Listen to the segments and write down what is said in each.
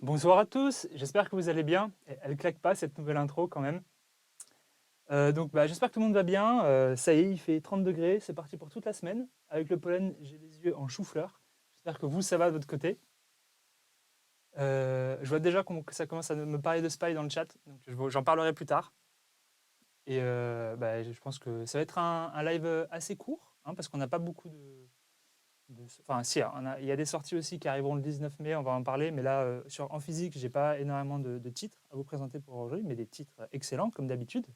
Bonsoir à tous, j'espère que vous allez bien. Elle claque pas cette nouvelle intro quand même. J'espère que tout le monde va bien. Ça y est, il fait 30 degrés, c'est parti pour toute la semaine. Avec le pollen, j'ai les yeux en chou-fleur. J'espère que vous, ça va de votre côté. Je vois déjà que ça commence à me parler de Spy dans le chat, donc j'en parlerai plus tard. Je pense que ça va être un live assez court, hein, parce qu'on n'a pas beaucoup Enfin, si, il y a des sorties aussi qui arriveront le 19 mai, on va en parler, mais là, en physique, j'ai pas énormément de titres à vous présenter pour aujourd'hui, mais des titres excellents, comme d'habitude.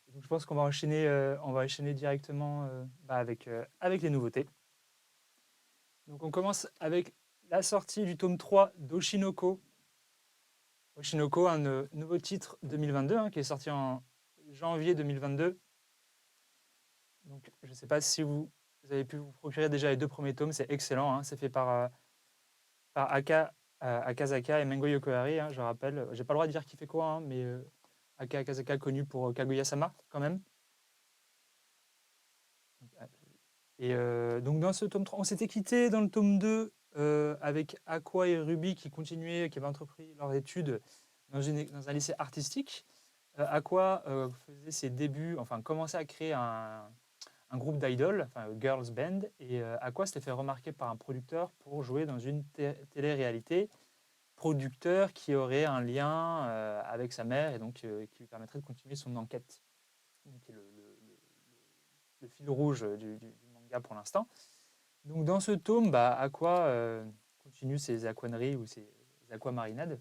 Et donc, je pense qu'on va enchaîner directement avec les nouveautés. Donc, on commence avec la sortie du tome 3 d'Oshinoko. Oshinoko, un nouveau titre 2022, hein, qui est sorti en janvier 2022. Donc, je ne sais pas si vous avez pu vous procurer déjà les 2 premiers tomes, c'est excellent, hein, c'est fait par Akazaka et Mengo Yokohari, hein, je rappelle. J'ai pas le droit de dire qui fait quoi, hein, mais Akazaka connu pour Kaguya-sama quand même. Donc dans ce tome 3, on s'était quitté dans le tome 2 avec Aqua et Ruby qui avaient entrepris leurs études dans un lycée artistique. Aqua faisait ses débuts, enfin commençait à créer un groupe d'idoles, enfin girls band, et Aqua s'était fait remarquer par un producteur pour jouer dans une télé-réalité, producteur qui aurait un lien avec sa mère et donc qui lui permettrait de continuer son enquête, qui est le fil rouge du manga pour l'instant. Donc dans ce tome, Aqua continue ses aquaneries ou ses aquamarinades.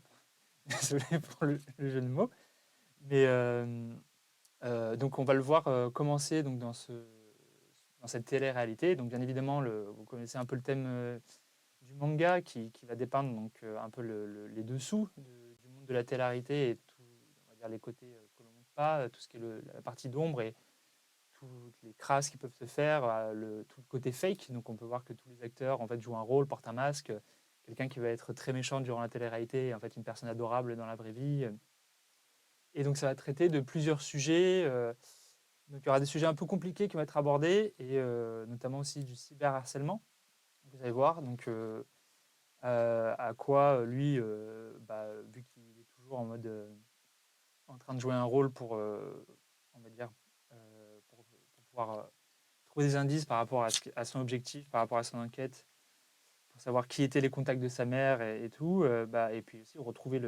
Désolé pour le jeu de mots. Mais donc on va le voir commencer donc, dans cette télé-réalité. Donc bien évidemment, vous connaissez un peu le thème du manga qui va dépeindre donc, un peu les dessous du monde de la télé-réalité et tout, on va dire les côtés que l'on ne montre pas, tout ce qui est la partie d'ombre et toutes les crasses qui peuvent se faire, tout le côté fake. Donc on peut voir que tous les acteurs en fait, jouent un rôle, portent un masque. Quelqu'un qui va être très méchant durant la télé-réalité est en fait une personne adorable dans la vraie vie. Et donc ça va traiter de plusieurs sujets. Donc il y aura des sujets un peu compliqués qui vont être abordés, et notamment aussi du cyberharcèlement. Vous allez voir. Donc à quoi lui, vu qu'il est toujours en mode en train de jouer un rôle pour, on va dire, pour pouvoir trouver des indices par rapport à son objectif, par rapport à son enquête, pour savoir qui étaient les contacts de sa mère et tout, et puis aussi retrouver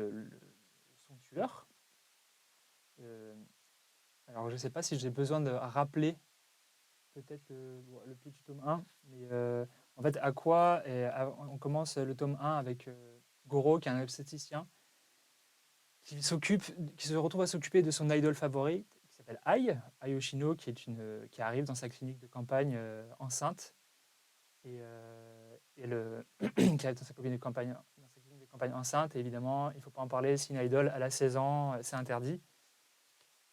son tueur. Alors je ne sais pas si j'ai besoin de rappeler peut-être le pitch du tome 1, mais en fait on commence le tome 1 avec Goro, qui est un obstétricien, qui se retrouve à s'occuper de son idole favori, qui s'appelle Ai Yoshino, qui arrive dans sa clinique de campagne enceinte, et qui arrive dans sa clinique de campagne enceinte, et évidemment, il ne faut pas en parler, si une idole, elle a 16 ans, c'est interdit.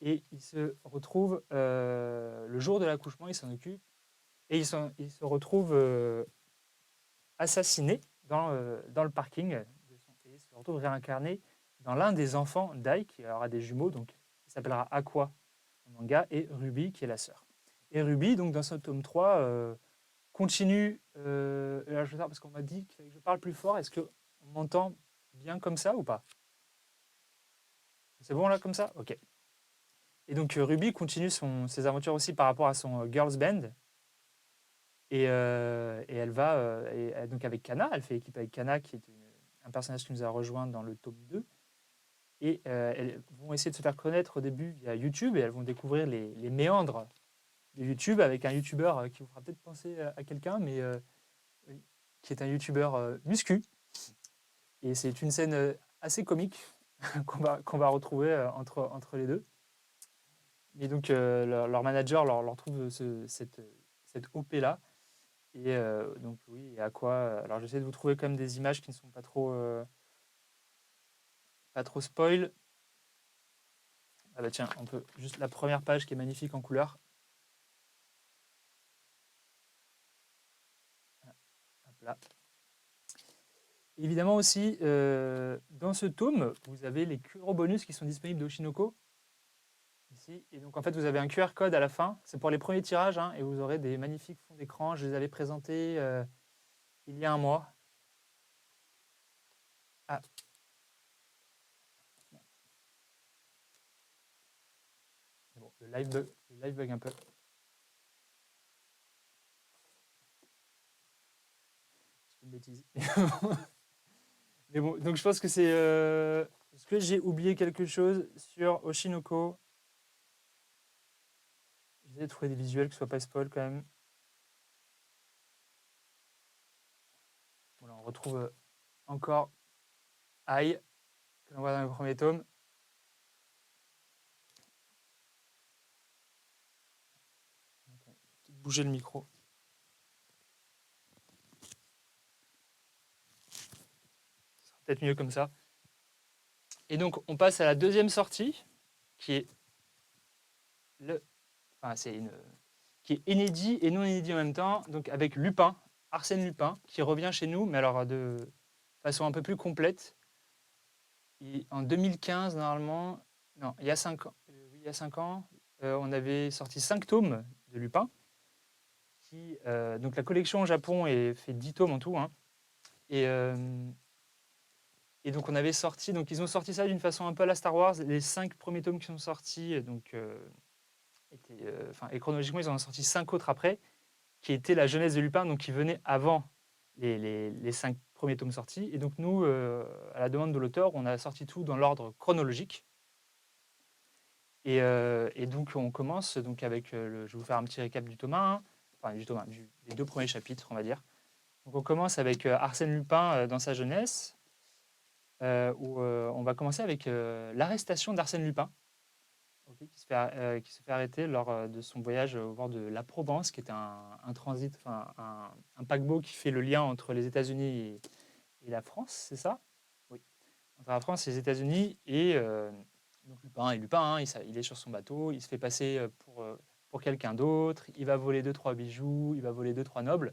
Et il se retrouve, le jour de l'accouchement, il s'en occupe, et il se retrouve assassiné dans le parking, et il se retrouve réincarné dans l'un des enfants d'Ai, qui aura des jumeaux, donc il s'appellera Aqua en manga, et Ruby, qui est la sœur. Et Ruby, donc dans ce tome 3, continue. Là, je vais faire parce qu'on m'a dit que je parle plus fort. Est-ce qu'on m'entend bien comme ça ou pas? C'est bon là comme ça? Ok. Et donc Ruby continue ses aventures aussi par rapport à son girls band. Et elle va donc avec Kana, elle fait équipe avec Kana, qui est un personnage qui nous a rejoint dans le tome 2. Et elles vont essayer de se faire connaître au début via YouTube, et elles vont découvrir les méandres de YouTube avec un YouTuber qui vous fera peut-être penser à quelqu'un, mais qui est un YouTuber muscu. Et c'est une scène assez comique qu'on va retrouver entre les deux. Et donc leur manager leur trouve cette OP-là. Et donc oui, et à quoi alors j'essaie de vous trouver quand même des images qui ne sont pas trop spoil. Ah bah tiens, on peut juste la première page qui est magnifique en couleur. Hop là. Évidemment aussi, dans ce tome, vous avez les Kuro bonus qui sont disponibles d'Oshinoko. Ici. Et donc, en fait, vous avez un QR code à la fin. C'est pour les premiers tirages, hein, et vous aurez des magnifiques fonds d'écran. Je les avais présentés il y a un mois. Ah. Bon, le live bug un peu. C'est une bêtise. Mais bon, donc je pense que c'est... Est-ce que j'ai oublié quelque chose sur Oshinoko? J'essaie de trouver des visuels qui ne soient pas spoil quand même. Voilà, on retrouve encore Ai, que l'on voit dans le premier tome. Peut-être bouger le micro. Ce sera peut-être mieux comme ça. Et donc, on passe à la deuxième sortie, qui est qui est inédit et non inédit en même temps, donc avec Lupin, Arsène Lupin, qui revient chez nous, mais alors de façon un peu plus complète. Et en 2015, normalement, non, il y a 5 ans, oui, il y a 5 ans, on avait sorti 5 tomes de Lupin. Donc la collection au Japon est fait 10 tomes en tout, hein. Et donc on avait sorti, donc ils ont sorti ça d'une façon un peu à la Star Wars. Les 5 premiers tomes qui sont sortis, donc et chronologiquement ils en ont sorti 5 autres après, qui étaient la jeunesse de Lupin, donc qui venaient avant les 5 premiers tomes sortis. Et donc nous, à la demande de l'auteur, on a sorti tout dans l'ordre chronologique. Et donc on commence donc avec, je vais vous faire un petit récap du tome 1, enfin des 2 premiers chapitres, on va dire. Donc on commence avec Arsène Lupin dans sa jeunesse, où on va commencer avec l'arrestation d'Arsène Lupin, qui se fait arrêter lors de son voyage au bord de la Provence, qui est un transit, enfin un paquebot qui fait le lien entre les États-Unis et la France, c'est ça? Oui. Entre la France et les États-Unis. Et donc Lupin, hein, il est sur son bateau, il se fait passer pour quelqu'un d'autre, il va voler 2-3 bijoux, il va voler 2-3 nobles,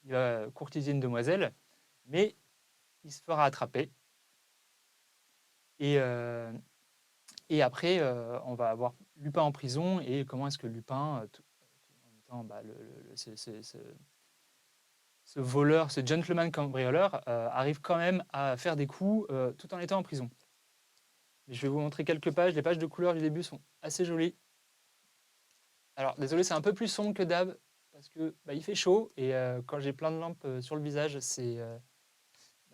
il va courtiser une demoiselle, mais il se fera attraper. Et après, on va avoir Lupin en prison, et comment est-ce que Lupin, en même temps, ce voleur, ce gentleman cambrioleur, arrive quand même à faire des coups tout en étant en prison. Je vais vous montrer quelques pages. Les pages de couleur du début sont assez jolies. Alors, désolé, c'est un peu plus sombre que d'hab, parce que il fait chaud, et quand j'ai plein de lampes sur le visage,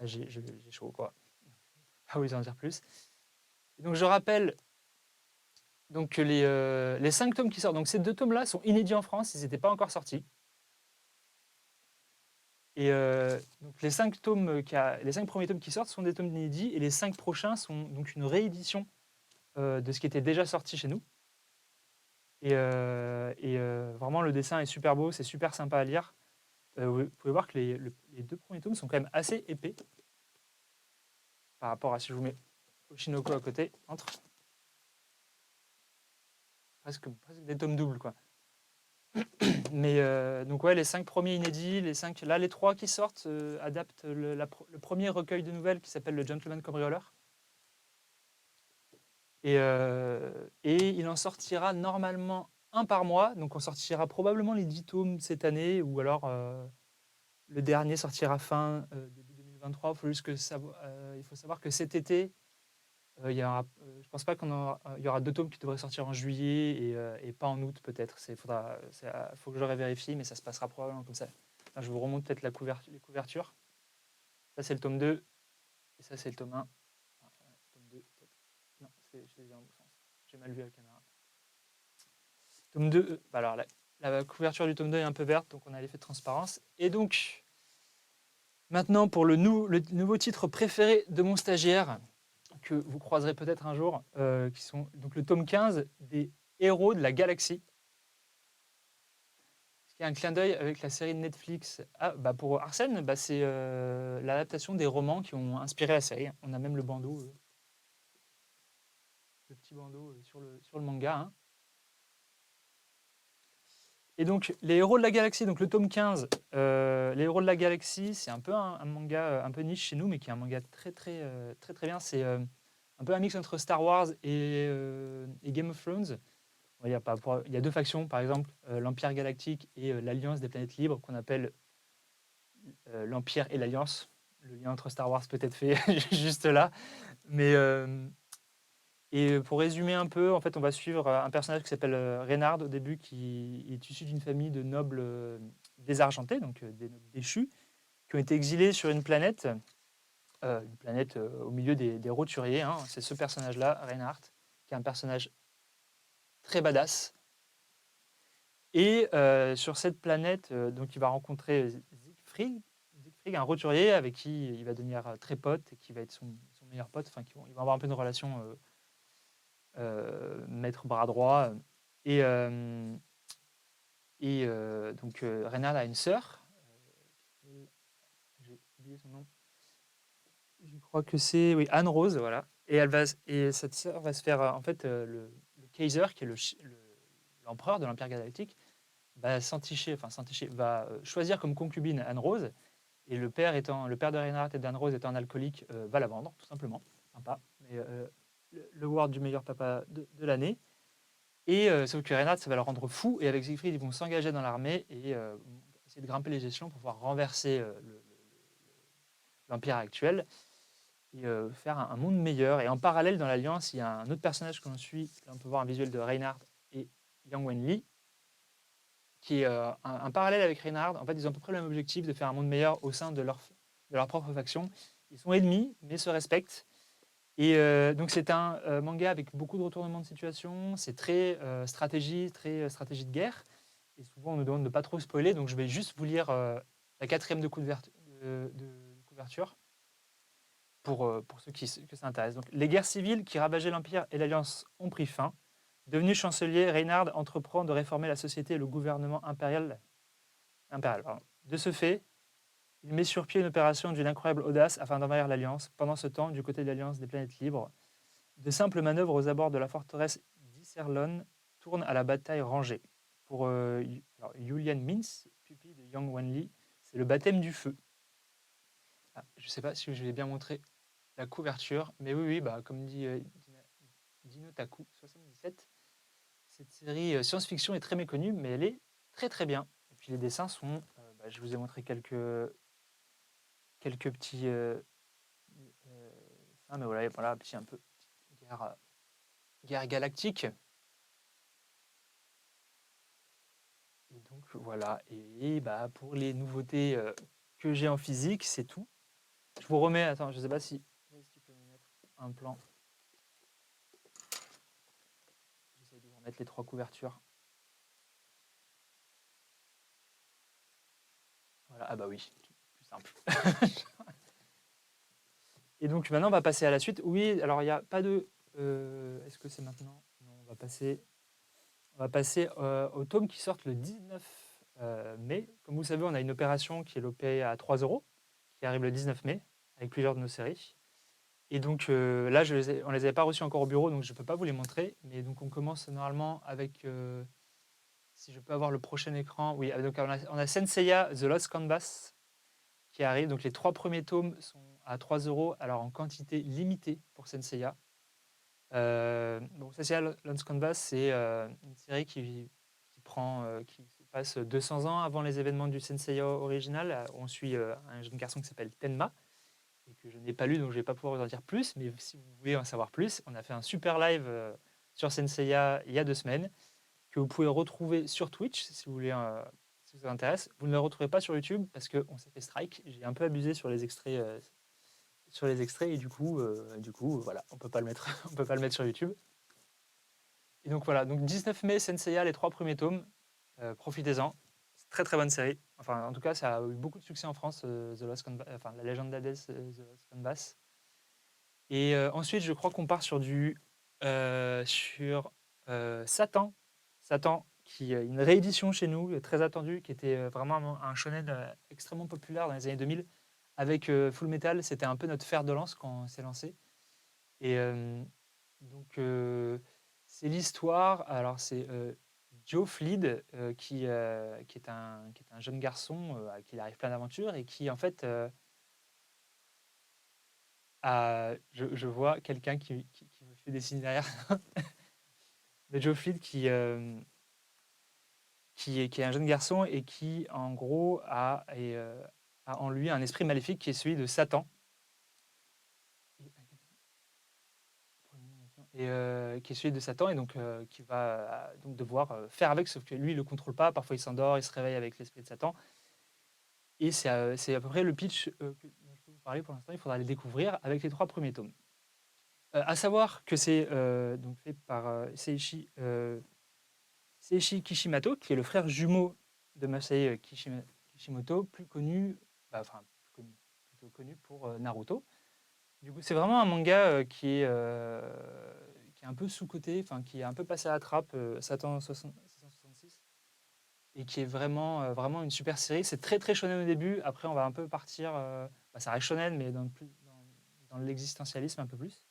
j'ai chaud, quoi. Ah oui, j'en dire plus. Et donc, je rappelle donc, que les 5 tomes qui sortent, donc ces 2 tomes-là sont inédits en France, ils n'étaient pas encore sortis. Et donc les 5 premiers tomes qui sortent sont des tomes inédits, et les 5 prochains sont donc une réédition de ce qui était déjà sorti chez nous. Et vraiment, le dessin est super beau, c'est super sympa à lire. Vous pouvez voir que les 2 premiers tomes sont quand même assez épais par rapport à, si je vous mets Oshinoko à côté, entre presque des tomes doubles, quoi. Mais donc ouais, les 5 premiers inédits, les 3 qui sortent adaptent le premier recueil de nouvelles qui s'appelle Le Gentleman Cambrioleur. Et il en sortira normalement un par mois, donc on sortira probablement les 10 tomes cette année, ou alors le dernier sortira fin début 2023. Il faut savoir que cet été, je ne pense pas il y aura 2 tomes qui devraient sortir en juillet, et pas en août peut-être. Faut que je vérifie, mais ça se passera probablement comme ça. Enfin, je vous remonte peut-être les couvertures. Ça, c'est le tome 2, et ça, c'est le tome 1. Tome 2, peut-être. Non, je les ai dans le bon sens. J'ai mal vu à la caméra. Tome 2, alors la couverture du tome 2 est un peu verte, donc on a l'effet de transparence. Et donc, maintenant, pour le nouveau titre préféré de mon stagiaire, que vous croiserez peut-être un jour, qui sont donc le tome 15 des Héros de la Galaxie. Ce qui est un clin d'œil avec la série de Netflix. Pour Arsène, c'est l'adaptation des romans qui ont inspiré la série. On a même le bandeau, le petit bandeau sur le manga, hein. Et donc, les Héros de la Galaxie, donc le tome 15, les Héros de la Galaxie, c'est un peu un manga un peu niche chez nous, mais qui est un manga très très très très bien. C'est un peu un mix entre Star Wars et Game of Thrones. on va dire, il y a deux factions, par exemple, l'Empire Galactique et l'Alliance des Planètes Libres, qu'on appelle l'Empire et l'Alliance. Le lien entre Star Wars peut être fait juste là. Mais, et pour résumer un peu, en fait, on va suivre un personnage qui s'appelle Reynard au début, qui est issu d'une famille de nobles désargentés, donc des nobles déchus, qui ont été exilés sur une planète au milieu des roturiers. Hein. C'est ce personnage-là, Reinhardt, qui est un personnage très badass. Et sur cette planète, donc il va rencontrer Siegfried, un roturier avec qui il va devenir très pote et qui va être son meilleur pote. Enfin, il va avoir un peu une relation maître bras droit. Et, donc Reinhard a une sœur. J'ai oublié son nom. Je crois que c'est Anne Rose, voilà. Et cette sœur va se faire en fait le Kaiser, qui est l'empereur de l'Empire Galactique, va va choisir comme concubine Anne Rose. Et le père de Reinhardt et d'Anne Rose étant un alcoolique, va la vendre, tout simplement. Sympa. Mais le award du meilleur papa de l'année. Et sauf que Reinhardt, ça va le rendre fou. Et avec Siegfried, ils vont s'engager dans l'armée et essayer de grimper les échelons pour pouvoir renverser l'Empire actuel et faire un monde meilleur. Et en parallèle, dans l'Alliance, il y a un autre personnage que l'on suit. Là, on peut voir un visuel de Reinhardt et Yang Wenli, qui est un parallèle avec Reinhardt. En fait, ils ont à peu près le même objectif de faire un monde meilleur au sein de leur propre faction. Ils sont ennemis, mais se respectent. Et donc, c'est un manga avec beaucoup de retournements de situation. C'est très stratégie de guerre. Et souvent, on nous demande de ne pas trop spoiler. Donc, je vais juste vous lire la 4e de couverture pour ceux que ça intéresse. Donc, les guerres civiles qui ravageaient l'Empire et l'Alliance ont pris fin. Devenu chancelier, Reinhard entreprend de réformer la société et le gouvernement impérial. De ce fait, il met sur pied une opération d'une incroyable audace afin d'envahir l'Alliance. Pendant ce temps, du côté de l'Alliance des planètes libres, de simples manœuvres aux abords de la forteresse d'Iserlon tournent à la bataille rangée. Pour Julian Mintz, pupille de Yang Wenli, c'est le baptême du feu. Je ne sais pas si je vais bien montrer la couverture, mais oui, comme dit Dino Taku 77, cette série science-fiction est très méconnue, mais elle est très très bien. Et puis les dessins sont, je vous ai montré quelques petits, mais voilà, petit un peu guerre galactique. Et donc voilà. Et pour les nouveautés que j'ai en physique, c'est tout. Je vous remets. Attends, je sais pas si tu peux me mettre un plan. J'essaie de vous remettre les 3 couvertures. Voilà. Ah bah oui, plus simple. Et donc maintenant, on va passer à la suite. Oui, alors il n'y a pas de. Est-ce que c'est maintenant? Non, on va passer au tome qui sort le 19 mai. Comme vous le savez, on a une opération qui est l'OP à 3 €, qui arrive le 19 mai, avec plusieurs de nos séries. Et donc là, on ne les avait pas reçus encore au bureau, donc je ne peux pas vous les montrer. Mais donc on commence normalement avec, si je peux avoir le prochain écran, oui, donc on a Senseiya The Lost Canvas qui arrive. Donc les 3 premiers tomes sont à 3 €, alors en quantité limitée pour Senseiya. Donc Senseiya Lost Canvas, c'est une série qui se passe 200 ans avant les événements du Senseiya original. On suit un jeune garçon qui s'appelle Tenma, et que je n'ai pas lu, donc je ne vais pas pouvoir vous en dire plus. Mais si vous voulez en savoir plus, on a fait un super live sur Senseiya il y a 2 semaines, que vous pouvez retrouver sur Twitch si vous voulez, si ça vous intéresse. Vous ne le retrouverez pas sur YouTube parce qu'on s'est fait strike. J'ai un peu abusé sur les extraits, et du coup, voilà, on peut pas le mettre, on peut pas le mettre sur YouTube. Et donc voilà, donc 19 mai, Senseiya, les 3 premiers tomes. Profitez-en. Très très bonne série. Enfin, en tout cas, ça a eu beaucoup de succès en France, la légende d'Hadès, The Lost Canvas. Et ensuite, je crois qu'on part sur Satan. Satan, qui est une réédition chez nous, très attendue, qui était vraiment un shonen extrêmement populaire dans les années 2000. Avec Full Metal, c'était un peu notre fer de lance quand on s'est lancé. Et donc, c'est l'histoire. Alors, c'est Joe Fleed, qui est un jeune garçon à qui il arrive plein d'aventures et qui, en fait, je vois quelqu'un qui me fait des signes derrière. de Joe Flynn qui est un jeune garçon et qui, en gros, a en lui un esprit maléfique qui est celui de Satan. Qui est celui de Satan et donc qui va donc devoir faire avec, sauf que lui, il ne le contrôle pas. Parfois, il s'endort, il se réveille avec l'esprit de Satan. Et c'est à peu près le pitch dont je peux vous parler pour l'instant. Il faudra le découvrir avec les 3 premiers tomes. À savoir que c'est donc fait par Seiichi Kishimoto, qui est le frère jumeau de Masae Kishimoto, plutôt connu pour Naruto. Du coup, c'est vraiment un manga qui est un peu sous-coté, enfin qui est un peu passé à la trappe, Satan 666, et qui est vraiment, vraiment une super série. C'est très très shonen au début, après on va un peu partir, ça reste shonen, mais dans l'existentialisme un peu plus.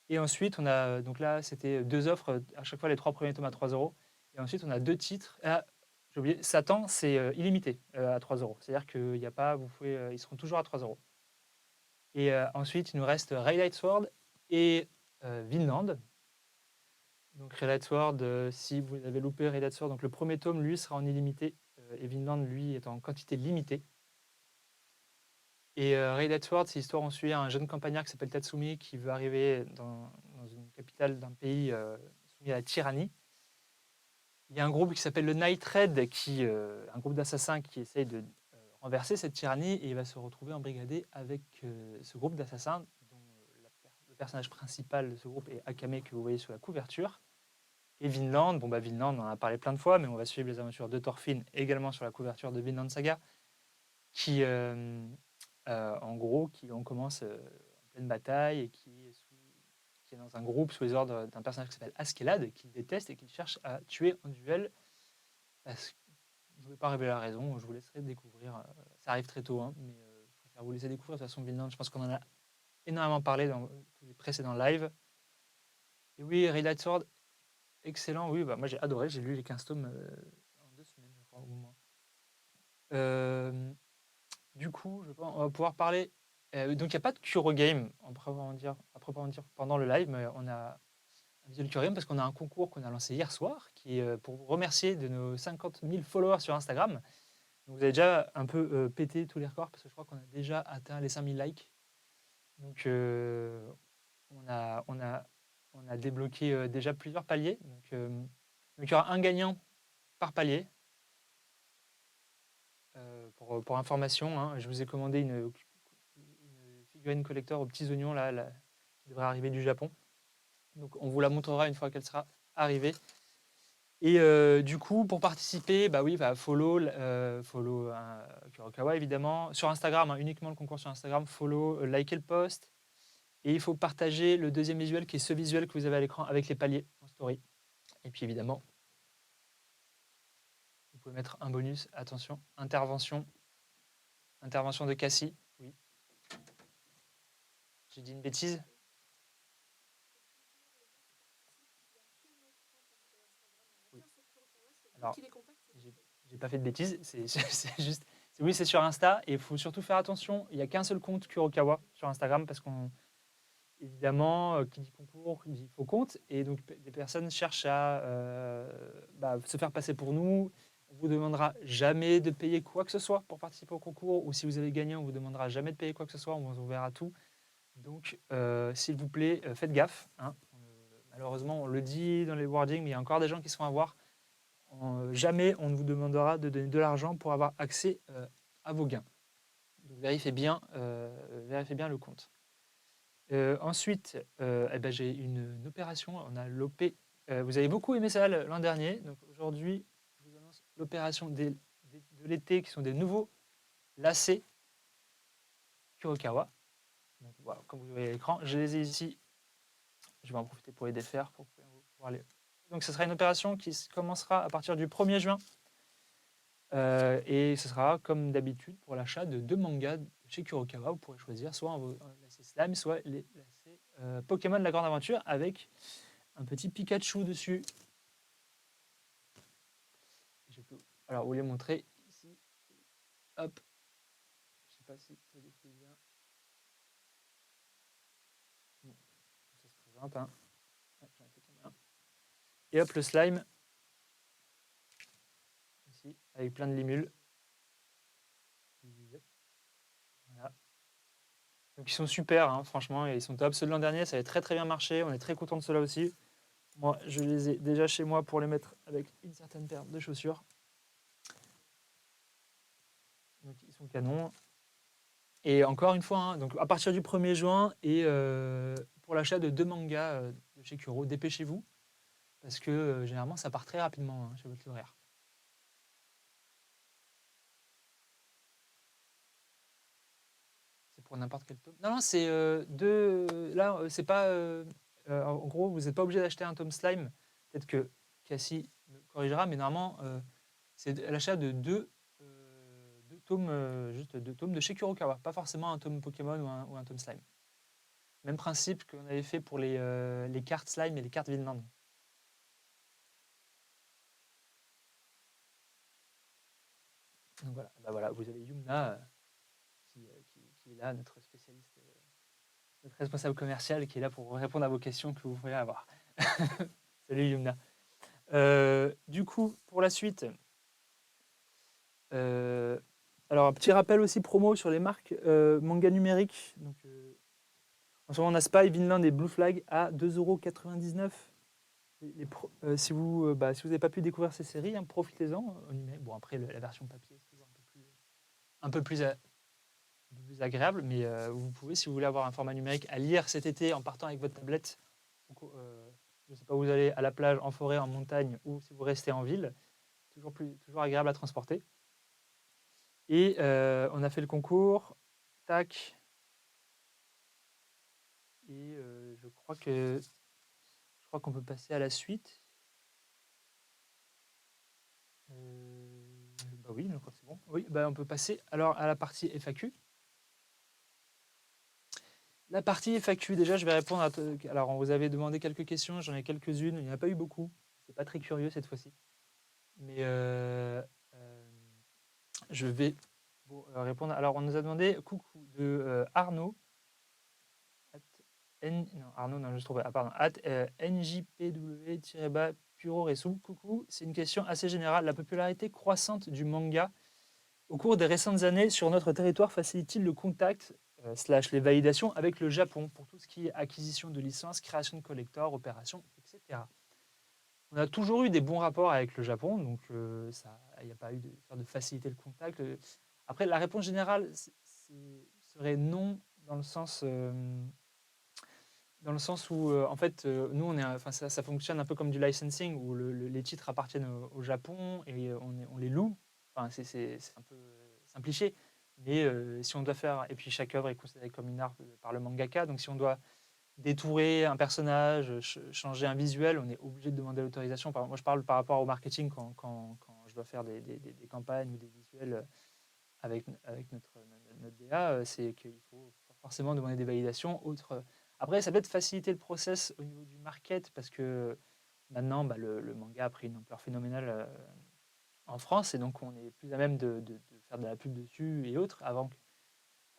Et ensuite, on a, donc là, c'était 2 offres, à chaque fois les 3 premiers tomes à 3 €. Et ensuite, on a 2 titres. Ah, j'ai oublié, Satan, c'est illimité à 3 €. C'est-à-dire qu'il y a pas, ils seront toujours à 3 €. Et ensuite, il nous reste Raylight Sword et Vinland. Donc Raylight Sword, si vous avez loupé Raylight Sword, donc le premier tome, lui, sera en illimité, et Vinland, lui, est en quantité limitée. Et Raylight Sword, c'est l'histoire, on suit un jeune campagnard qui s'appelle Tatsumi qui veut arriver dans une capitale d'un pays soumis à la tyrannie. Il y a un groupe qui s'appelle le Night Raid, un groupe d'assassins qui essaye de renverser cette tyrannie, et il va se retrouver embrigadé avec ce groupe d'assassins, dont le personnage principal de ce groupe est Akame, que vous voyez sur la couverture. Et Vinland, Vinland, on en a parlé plein de fois, mais on va suivre les aventures de Thorfinn également sur la couverture de Vinland Saga, qui, en gros, on commence en pleine bataille et qui est dans un groupe sous les ordres d'un personnage qui s'appelle Askeladd, qu'il déteste et qu'il cherche à tuer en duel. Parce que je ne vais pas révéler la raison, je vous laisserai découvrir. Ça arrive très tôt, hein, mais je préfère vous laisser découvrir. De toute façon, Vinland, je pense qu'on en a énormément parlé dans tous les précédents lives. Et oui, Raylight Sword, excellent. Oui, moi j'ai adoré, j'ai lu les 15 tomes en 2 semaines, je crois, au moins. Du coup, on va pouvoir parler. Donc, il n'y a pas de Curo Game, à proprement dire, pendant le live, mais on a un visual Curo Game parce qu'on a un concours qu'on a lancé hier soir, qui est pour vous remercier de nos 50 000 followers sur Instagram. Donc, vous avez déjà un peu pété tous les records parce que je crois qu'on a déjà atteint les 5000 likes. Donc, on a débloqué déjà plusieurs paliers. Donc, il y aura un gagnant par palier. Pour information, hein, je vous ai commandé une figurine collector aux petits oignons là, qui devrait arriver du Japon. Donc on vous la montrera une fois qu'elle sera arrivée. Et du coup, pour participer, follow Kurokawa évidemment. Sur Instagram, hein, uniquement le concours sur Instagram, follow, liker le post. Et il faut partager le deuxième visuel qui est ce visuel que vous avez à l'écran avec les paliers en story. Et puis évidemment, vous pouvez mettre un bonus. Attention, intervention de Cassie. Oui. J'ai dit une bêtise? Oui. Alors, j'ai pas fait de bêtises. C'est juste. Oui, c'est sur Insta. Et il faut surtout faire attention. Il n'y a qu'un seul compte Kurokawa sur Instagram parce évidemment, qui dit concours, il dit faux compte. Et donc, des personnes cherchent à se faire passer pour nous. On vous demandera jamais de payer quoi que ce soit pour participer au concours. Ou si vous avez gagné, on vous demandera jamais de payer quoi que ce soit. On vous enverra tout. Donc, s'il vous plaît, faites gaffe. Hein. Malheureusement, on le dit dans les wordings, mais il y a encore des gens qui se font avoir. Jamais on ne vous demandera de donner de l'argent pour avoir accès à vos gains. Donc, vérifiez bien le compte. Ensuite, j'ai une opération. On a l'OP. Vous avez beaucoup aimé ça l'an dernier. Donc aujourd'hui, je vous annonce l'opération de l'été qui sont des nouveaux lacets Kurokawa. Donc, voilà, comme vous voyez à l'écran, je les ai ici. Je vais en profiter pour les défaire pour pouvoir les. Donc, ce sera une opération qui commencera à partir du 1er juin. Et ce sera, comme d'habitude, pour l'achat de 2 mangas chez Kurokawa. Vous pourrez choisir soit un lacet Slime, soit les lacets Pokémon de la Grande Aventure avec un petit Pikachu dessus. Je peux alors vous les montrer ici. Hop. Je ne sais pas si ça défile bien. Bon, ça se présente. Hein. Ouais, j'en ai fait tomber un. Et hop, le slime. Ici, avec plein de limules. Voilà. Donc ils sont super, hein, franchement, et ils sont top. Ceux de l'an dernier, ça avait très très bien marché. On est très content de ceux-là aussi. Moi, je les ai déjà chez moi pour les mettre avec une certaine paire de chaussures. Donc ils sont canons. Et encore une fois, hein, donc à partir du 1er juin, et pour l'achat de 2 mangas de chez Kuro, dépêchez-vous, parce que généralement ça part très rapidement chez votre libraire. C'est pour n'importe quel tome. Non, non, c'est là, c'est pas. En gros, vous n'êtes pas obligé d'acheter un tome slime. Peut-être que Cassie me corrigera, mais normalement, c'est l'achat de deux tomes, juste 2 tomes de chez Kurokawa, pas forcément un tome Pokémon ou un tome slime. Même principe qu'on avait fait pour les cartes slime et les cartes Vinland. Donc voilà, bah voilà, vous avez Yumna qui est là, notre spécialiste, notre responsable commercial qui est là pour répondre à vos questions que vous pourriez avoir. Salut Yumna. Du coup, pour la suite, alors un petit rappel aussi promo sur les marques manga numériques. Donc, en ce moment, on a Spy, Vinland et Blue Flag à 2,99 €. Si vous n'avez pas pu découvrir ces séries, hein, profitez-en. Bon, après, la version papier, c'est toujours un peu plus agréable, mais vous pouvez, si vous voulez avoir un format numérique à lire cet été en partant avec votre tablette, je ne sais pas où vous allez, à la plage, en forêt, en montagne, ou si vous restez en ville, toujours agréable à transporter. Et on a fait le concours, tac, et je crois qu'on peut passer à la suite. Bah oui, je crois que c'est bon. Oui, bah on peut passer alors à la partie FAQ. La partie FAQ, déjà, je vais répondre à. Alors, on vous avait demandé quelques questions, j'en ai quelques-unes. Il n'y en a pas eu beaucoup. C'est pas très curieux cette fois-ci. Mais je vais vous répondre. Alors, on nous a demandé coucou de Arnaud. Non, Arnaud, non, je trouve. Ah, pardon. NJPW-Puroresu. Coucou, c'est une question assez générale. La popularité croissante du manga au cours des récentes années sur notre territoire facilite-t-il le contact / les validations avec le Japon pour tout ce qui est acquisition de licences, création de collectors, opérations, etc. On a toujours eu des bons rapports avec le Japon, donc il n'y a pas eu de faciliter le contact. Après, la réponse générale serait non, dans le sens où, en fait, nous, ça fonctionne un peu comme du licensing, où les titres appartiennent au Japon et on les loue. Enfin, c'est un peu simplifié. Mais si on doit faire, et puis chaque œuvre est considérée comme une art par le mangaka, donc si on doit détourer un personnage, changer un visuel, on est obligé de demander l'autorisation. Moi, je parle par rapport au marketing quand je dois faire des campagnes ou des visuels avec notre DA, c'est qu'il faut forcément demander des validations. Après, ça peut être faciliter le process au niveau du market parce que maintenant, le manga a pris une ampleur phénoménale en France et donc on est plus à même de faire de la pub dessus et autres. Avant,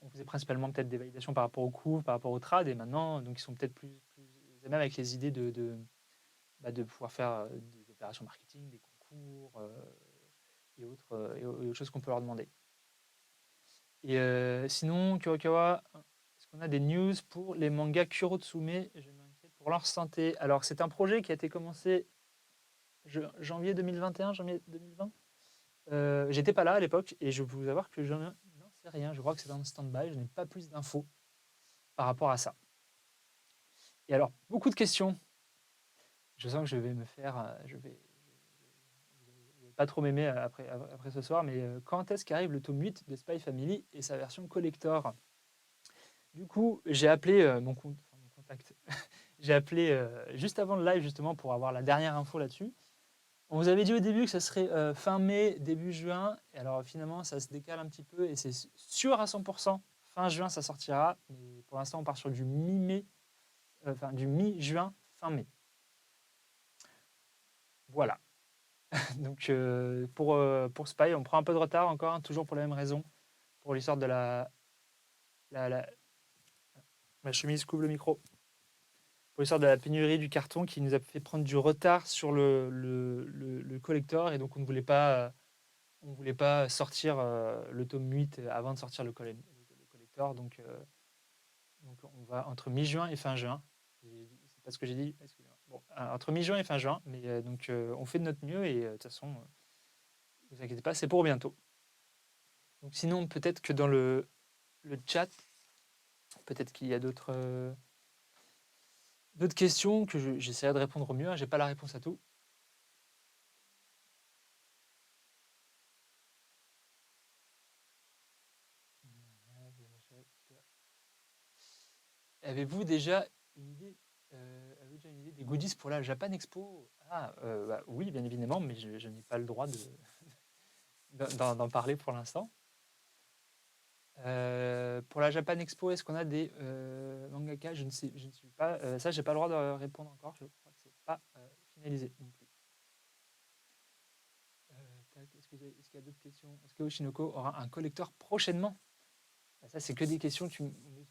on faisait principalement peut-être des validations par rapport au coût, par rapport au trad et maintenant, donc ils sont peut-être plus à même avec les idées de pouvoir faire des opérations marketing, des concours et autres choses qu'on peut leur demander. Et sinon, Kurokawa, est-ce qu'on a des news pour les mangas Kurotsume? Je m'inquiète pour leur santé. Alors, c'est un projet qui a été commencé janvier 2021, janvier 2020. J'étais pas là à l'époque et je peux vous avouer que je n'en sais rien. Je crois que c'est en stand-by. Je n'ai pas plus d'infos par rapport à ça. Et alors, beaucoup de questions. Je sens que je vais me faire. Je vais pas trop m'aimer après ce soir, mais quand est-ce qu'arrive le tome 8 de Spy Family et sa version collector? Du coup, j'ai appelé mon contact. J'ai appelé juste avant le live justement pour avoir la dernière info là-dessus. On vous avait dit au début que ça serait fin mai, début juin. Et alors finalement, ça se décale un petit peu et c'est sûr à 100%. Fin juin, ça sortira. Mais pour l'instant, on part sur du mi-mai, du mi-juin, fin mai. Voilà. Donc pour Spy, on prend un peu de retard encore, hein, toujours pour la même raison. Pour l'histoire de ma chemise couvre le micro. pour l'histoire de la pénurie du carton qui nous a fait prendre du retard sur le collector, et donc on ne voulait pas sortir le tome 8 avant de sortir le collector. Donc on va entre mi-juin et fin juin. C'est pas ce que j'ai dit, excusez-moi. Bon, entre mi-juin et fin juin, mais donc on fait de notre mieux, et de toute façon, ne vous inquiétez pas, c'est pour bientôt. Donc sinon, peut-être que dans le chat, peut-être qu'il y a d'autres questions que j'essaierai de répondre au mieux. J'ai pas la réponse à tout. Avez-vous déjà une idée des goodies pour la Japan Expo? Bah, oui, bien évidemment, mais je n'ai pas le droit d'en parler pour l'instant. Pour la Japan Expo, est-ce qu'on a des mangaka? Je ne suis pas. Ça, j'ai pas le droit de répondre encore. Je crois que c'est pas finalisé non plus. Est-ce qu'il y a d'autres questions? Est-ce que Oshinoko aura un collecteur prochainement? Ça, c'est que des questions. On me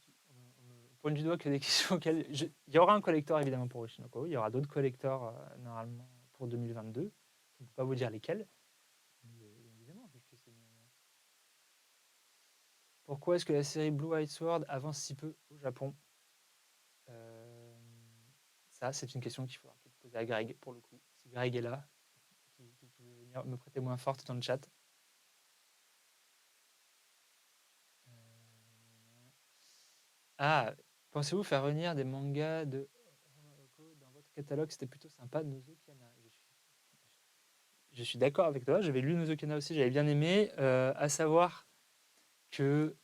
pointe du doigt que des questions auxquelles. Il y aura un collecteur évidemment pour Oshinoko. Il y aura d'autres collecteurs normalement pour 2022. Je ne peux pas vous dire lesquels. Mais, évidemment, puisque c'est Pourquoi est-ce que la série Blue Eyed Sword avance si peu au Japon? Ça, c'est une question qu'il faudra peut-être poser à Greg, pour le coup. Si Greg est là, qui pouvait venir me prêter moins forte dans le chat. Pensez-vous faire revenir des mangas de Horoko dans votre catalogue? C'était plutôt sympa, Nozokana. Je suis d'accord avec toi, j'avais lu Nozokana aussi, j'avais bien aimé. À savoir que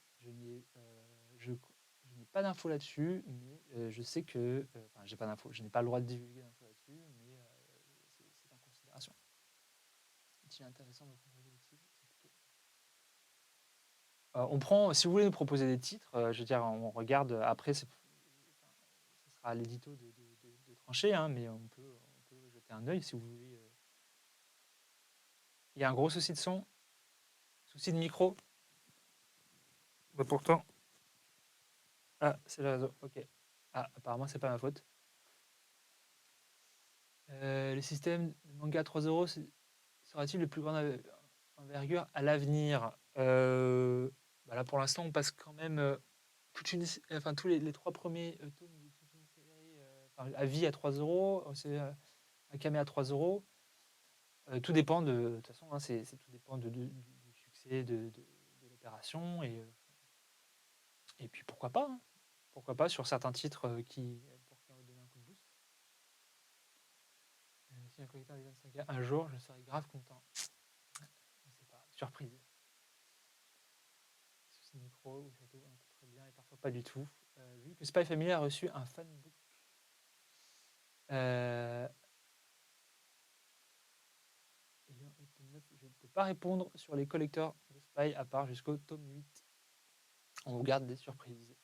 je n'ai pas d'infos là-dessus, mais je sais que. Enfin, j'ai pas d'infos, je n'ai pas le droit de divulguer d'infos là-dessus, mais c'est en considération. Est-il intéressant de proposer des titres? On prend, si vous voulez nous proposer des titres, je veux dire, on regarde après, ce sera à l'édito de trancher, hein, mais on peut jeter un œil si vous voulez. Il y a un gros souci de son, souci de micro. Bah pourtant. C'est le réseau, ok. Apparemment, c'est pas ma faute. Le système de manga à 3 euros sera-t-il le plus grande envergure à l'avenir? Là, pour l'instant, on passe quand même tous les 3 premiers tomes de toute une série à vie à 3 euros, c'est Akame à 3 euros. Tout dépend de toute façon, hein, tout dépend du succès de l'opération, et puis pourquoi pas, hein. Pourquoi pas sur certains titres pour qui on veut donner un coup de boost. Si un collecteur des 25K un jour, je serais grave content. On sait pas, surprise. Souci de micro ou surtout un peu très bien et parfois pas du tout. Vu que Spy Family a reçu un fanbook. Je ne peux pas répondre sur les collecteurs de Spy à part jusqu'au tome 8. On vous garde des surprises.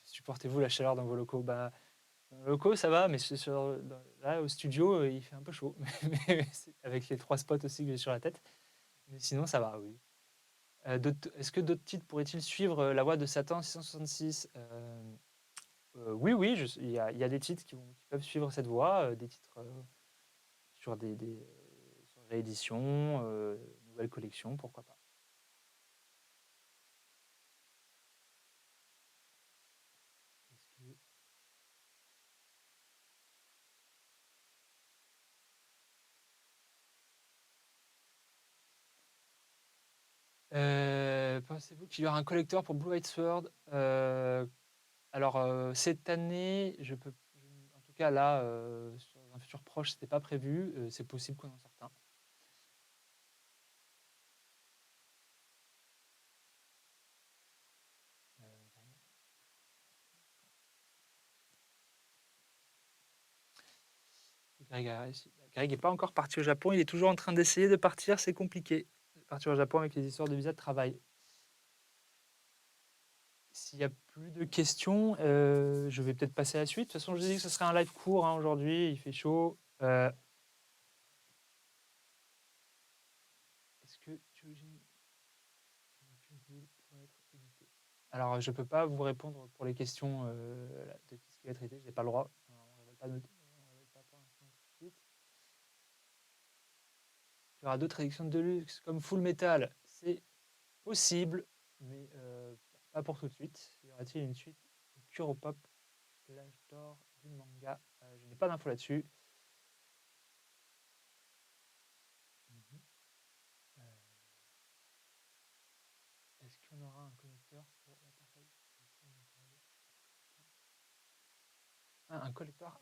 Supportez-vous la chaleur dans vos locaux? Dans les locaux, ça va, mais là, au studio, il fait un peu chaud. Avec les 3 spots aussi que j'ai sur la tête. Mais sinon, ça va, oui. Est-ce que d'autres titres pourraient-ils suivre la voie de Satan 666? Oui, il y a des titres qui peuvent suivre cette voie, des titres sur sur réédition, nouvelles collections, pourquoi pas. Pensez-vous qu'il y aura un collecteur pour Blue Eyed Sword? Alors, cette année, en tout cas là, sur un futur proche, c'était pas prévu. C'est possible qu'on en sorte un. Greg n'est pas encore parti au Japon. Il est toujours en train d'essayer de partir. C'est compliqué de partir au Japon avec les histoires de visa de travail. S'il n'y a plus de questions, je vais peut-être passer à la suite. De toute façon, je vous ai dit que ce serait un live court aujourd'hui. Il fait chaud. Alors, je ne peux pas vous répondre pour les questions de qui ce qui va être traité, je n'ai pas le droit. On ne révèle pas, on révèle pas pour l'instant tout de suite. Il y aura d'autres éditions de luxe comme Full Metal, c'est possible, mais pas pour tout de suite. Y aura-t-il une suite de Kuropop, l'âge d'or du manga? Je n'ai pas d'infos là-dessus. Euh, Est-ce qu'on aura un connecteur pour la parfaite? Ah, un collector?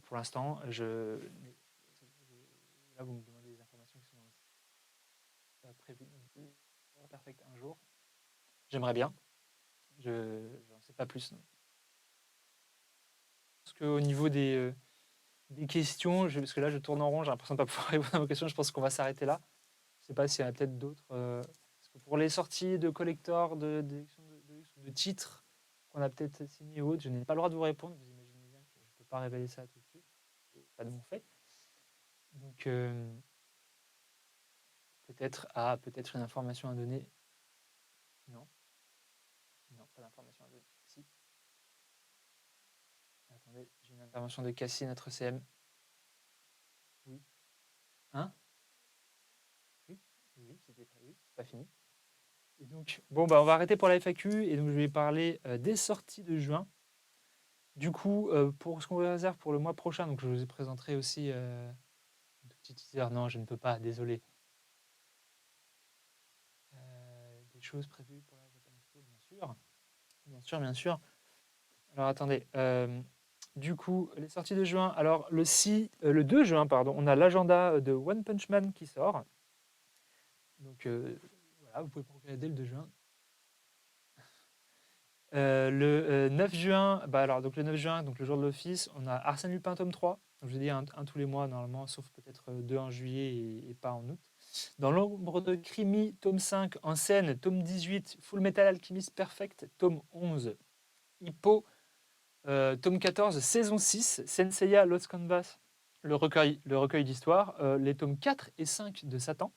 Pour l'instant, là, vous me demandez des informations qui sont prévues pour la perfect un jour. J'aimerais bien. Je n'en sais pas plus. Non. Parce qu'au niveau des questions, parce que là, je tourne en rond, j'ai l'impression de ne pas pouvoir répondre à vos questions. Je pense qu'on va s'arrêter là. Je ne sais pas s'il y en a peut-être d'autres. Parce que pour les sorties de collector, de titres qu'on a peut-être signés ou autres, je n'ai pas le droit de vous répondre. Vous imaginez bien que je ne peux pas révéler ça tout de suite. Pas de mon fait. Donc, peut-être une information à donner. Non. Non, pas d'information à donner. Si. Attendez, j'ai une intervention de Cassie, notre CM. Oui. Hein? Oui. Oui, c'était oui, c'est pas fini. Et donc, bon, bah, on va arrêter pour la FAQ. Et donc, je vais parler des sorties de juin. Du coup, pour ce qu'on réserve pour le mois prochain, donc je vous présenterai aussi un petit teaser. Non, je ne peux pas, désolé. Des choses prévues pour la Japan Expo, bien sûr. Bien sûr, bien sûr. Alors, attendez. Du coup, les sorties de juin. Alors, le 2 juin, pardon, on a l'agenda de One Punch Man qui sort. Donc, voilà, vous pouvez procurer dès le 2 juin. Le 9 juin, donc le 9 juin, donc le jour de l'office, on a Arsène Lupin tome 3. Donc je dis un tous les mois normalement, sauf peut-être 2 en juillet et pas en août. Dans l'ombre de Crimi, tome 5, en scène, tome 18, Full Metal Alchemist Perfect, tome 11, Hippo, tome 14, saison 6, Senseiya Lost Canvas, le recueil d'histoire, les tomes 4 et 5 de Satan,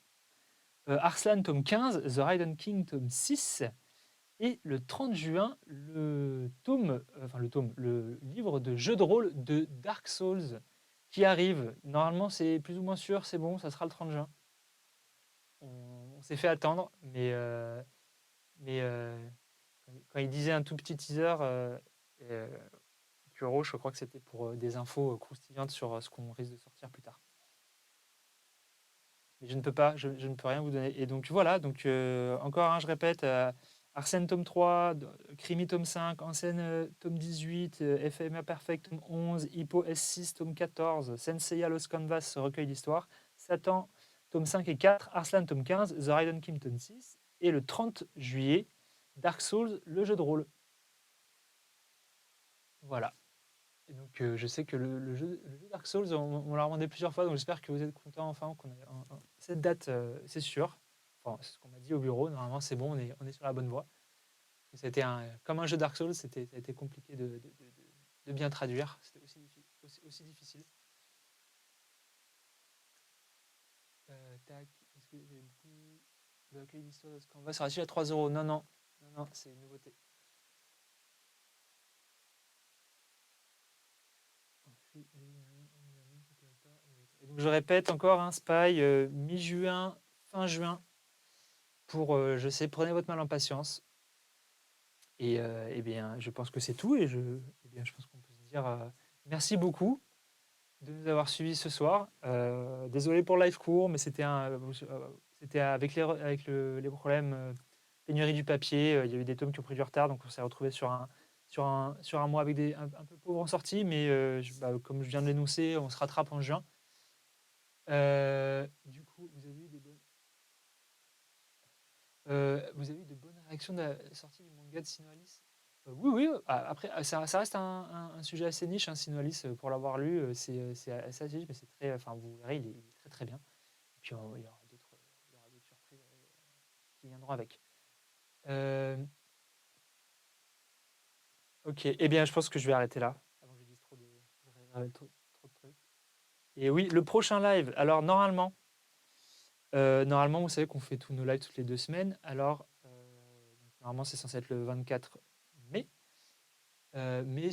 Arslan, tome 15, The Raiden King, tome 6, et le 30 juin, le livre de jeu de rôle de Dark Souls qui arrive. Normalement, c'est plus ou moins sûr, c'est bon, ça sera le 30 juin. On s'est fait attendre, mais quand il disait un tout petit teaser, Kuro, je crois que c'était pour des infos croustillantes sur ce qu'on risque de sortir plus tard. Mais je ne peux pas, je ne peux rien vous donner. Et donc voilà, donc encore, je répète, Arsène tome 3, Crimi tome 5, Arsène tome 18, FMA Perfect tome 11, Hippo S6 tome 14, Senseiya Lost Canvas recueil d'histoire, Satan tome 5 et 4, Arslan tome 15, The Raiden King tome 6, et le 30 juillet, Dark Souls, le jeu de rôle. Voilà. Et donc je sais que le jeu Dark Souls, on l'a demandé plusieurs fois, donc j'espère que vous êtes contents enfin qu'on ait cette date, c'est sûr. Enfin, c'est ce qu'on m'a dit au bureau, normalement c'est bon, on est sur la bonne voie. C'était comme un jeu Dark Souls, ça a été compliqué de bien traduire, c'était aussi difficile. Tac, est-ce que j'ai beaucoup de recueil d'histoire de ce qu'on va sur la à 3 euros? Non, non, non, non, c'est une nouveauté. Et donc je répète encore, un Spy, mi-juin, fin juin, pour, je sais, prenez votre mal en patience. Et eh bien, je pense que c'est tout. Et eh bien, je pense qu'on peut se dire merci beaucoup de nous avoir suivis ce soir. Désolé pour le live court, mais c'était avec les problèmes pénurie du papier. Il y a eu des tomes qui ont pris du retard, donc on s'est retrouvé sur un mois avec un peu pauvre en sortie. Mais comme je viens de l'énoncer, on se rattrape en juin. Du coup, vous avez eu de bonnes réactions de la sortie du manga de Sinoalis? Oui, oui. Après, ça reste un sujet assez niche, hein, Sinoalis, pour l'avoir lu, c'est assez niche, mais c'est très, enfin, vous verrez, il est très très bien. Et puis il y aura d'autres surprises qui viendront avec. Ok, eh bien, je pense que je vais arrêter là, avant que je dise trop de trucs. Et oui, le prochain live. Alors normalement, vous savez qu'on fait tous nos lives toutes les 2 semaines. Alors Normalement, c'est censé être le 24 mai. Mais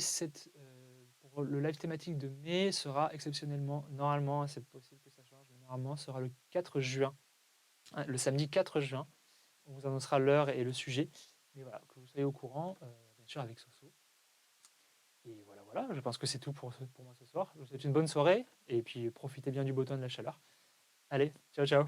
pour le live thématique de mai sera exceptionnellement, normalement, c'est possible que ça change, mais normalement, sera le 4 juin, le samedi 4 juin. On vous annoncera l'heure et le sujet. Mais voilà, que vous soyez au courant, bien sûr, avec Soso. Et voilà, voilà, je pense que c'est tout pour moi ce soir. Je vous souhaite une bonne soirée et puis profitez bien du beau temps et de la chaleur. Allez, ciao, ciao.